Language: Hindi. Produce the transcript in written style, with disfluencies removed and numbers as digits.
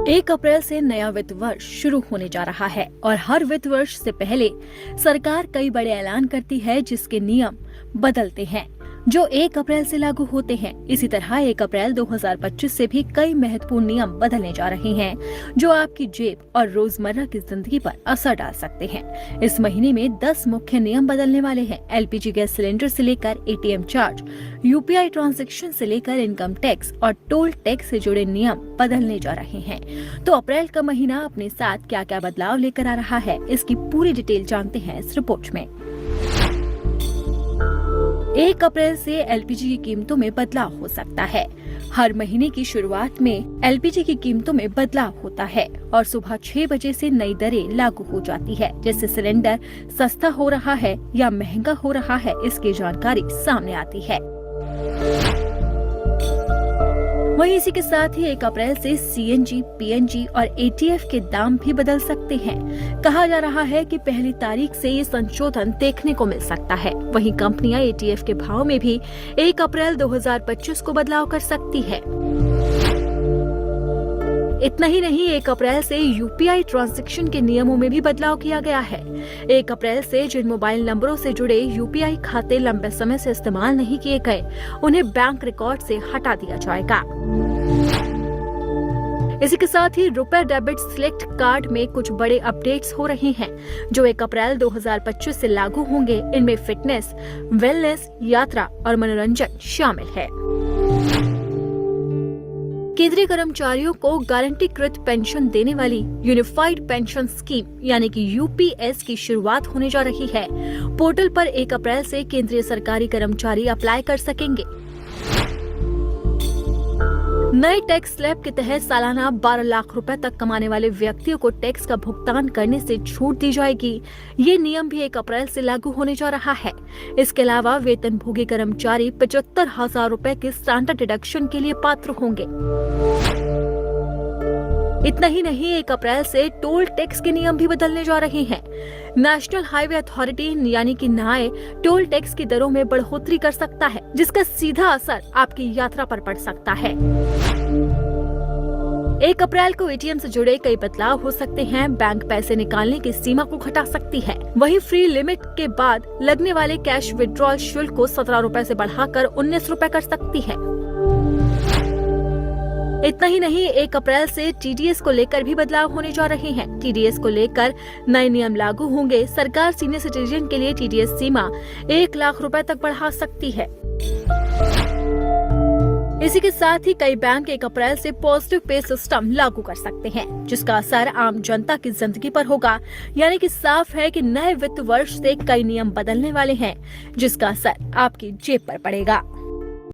1 अप्रैल से नया वित्त वर्ष शुरू होने जा रहा है और हर वित्त वर्ष से पहले सरकार कई बड़े ऐलान करती है जिसके नियम बदलते हैं जो 1 अप्रैल से लागू होते हैं। इसी तरह 1 अप्रैल 2025 से भी कई महत्वपूर्ण नियम बदलने जा रहे हैं जो आपकी जेब और रोजमर्रा की जिंदगी पर असर डाल सकते हैं। इस महीने में 10 मुख्य नियम बदलने वाले हैं। एलपीजी गैस सिलेंडर से लेकर एटीएम चार्ज, यूपीआई ट्रांजैक्शन से लेकर इनकम टैक्स और टोल टैक्स से जुड़े नियम बदलने जा रहे हैं। तो अप्रैल का महीना अपने साथ क्या क्या बदलाव लेकर आ रहा है, इसकी पूरी डिटेल जानते हैं इस रिपोर्ट में। 1 अप्रैल से एलपीजी की कीमतों में बदलाव हो सकता है। हर महीने की शुरुआत में एलपीजी की कीमतों में बदलाव होता है और सुबह 6 बजे से नई दरें लागू हो जाती है। जैसे सिलेंडर सस्ता हो रहा है या महंगा हो रहा है, इसकी जानकारी सामने आती है। वहीं इसी के साथ ही 1 अप्रैल से सीएनजी, पीएनजी और एटीएफ के दाम भी बदल सकते हैं। कहा जा रहा है कि पहली तारीख से ये संशोधन देखने को मिल सकता है। वहीं कंपनियां एटीएफ के भाव में भी 1 अप्रैल 2025 को बदलाव कर सकती है। इतना ही नहीं, 1 अप्रैल से यूपीआई ट्रांजैक्शन के नियमों में भी बदलाव किया गया है। 1 अप्रैल से जिन मोबाइल नंबरों से जुड़े यूपीआई खाते लंबे समय से इस्तेमाल नहीं किए गए, उन्हें बैंक रिकॉर्ड से हटा दिया जाएगा। इसी के साथ ही रुपए डेबिट सिलेक्ट कार्ड में कुछ बड़े अपडेट्स हो रहे हैं जो 1 अप्रैल 2025 से लागू होंगे। इनमें फिटनेस, वेलनेस, यात्रा और मनोरंजन शामिल है। केंद्रीय कर्मचारियों को गारंटीकृत पेंशन देने वाली यूनिफाइड पेंशन स्कीम यानी कि यूपीएस की शुरुआत होने जा रही है। पोर्टल पर 1 अप्रैल से केंद्रीय सरकारी कर्मचारी अप्लाई कर सकेंगे। नए टैक्स स्लैब के तहत सालाना 12 लाख रुपए तक कमाने वाले व्यक्तियों को टैक्स का भुगतान करने से छूट दी जाएगी। ये नियम भी 1 अप्रैल से लागू होने जा रहा है। इसके अलावा वेतनभोगी कर्मचारी 75,000 रुपए के स्टैंडर्ड डिडक्शन के लिए पात्र होंगे। इतना ही नहीं, 1 अप्रैल से टोल टैक्स के नियम भी बदलने जा रहे हैं। नेशनल हाईवे अथॉरिटी यानी कि नाए टोल टैक्स की दरों में बढ़ोतरी कर सकता है, जिसका सीधा असर आपकी यात्रा पर पड़ सकता है। 1 अप्रैल को एटीएम से जुड़े कई बदलाव हो सकते हैं। बैंक पैसे निकालने की सीमा को घटा सकती है। वहीं फ्री लिमिट के बाद लगने वाले कैश विड्रॉल शुल्क को 17 रुपए से बढ़ाकर 19 रुपए कर सकती है। इतना ही नहीं, 1 अप्रैल से टीडीएस को लेकर भी बदलाव होने जा रहे हैं। टीडीएस को लेकर नए नियम लागू होंगे। सरकार सीनियर सिटीजन के लिए टीडीएस सीमा 1 लाख रुपए तक बढ़ा सकती है। इसी के साथ ही कई बैंक 1 अप्रैल से पॉजिटिव पे सिस्टम लागू कर सकते हैं, जिसका असर आम जनता की जिंदगी पर होगा। यानी कि साफ है कि नए वित्त वर्ष से कई नियम बदलने वाले हैं, जिसका असर आपकी जेब पर पड़ेगा।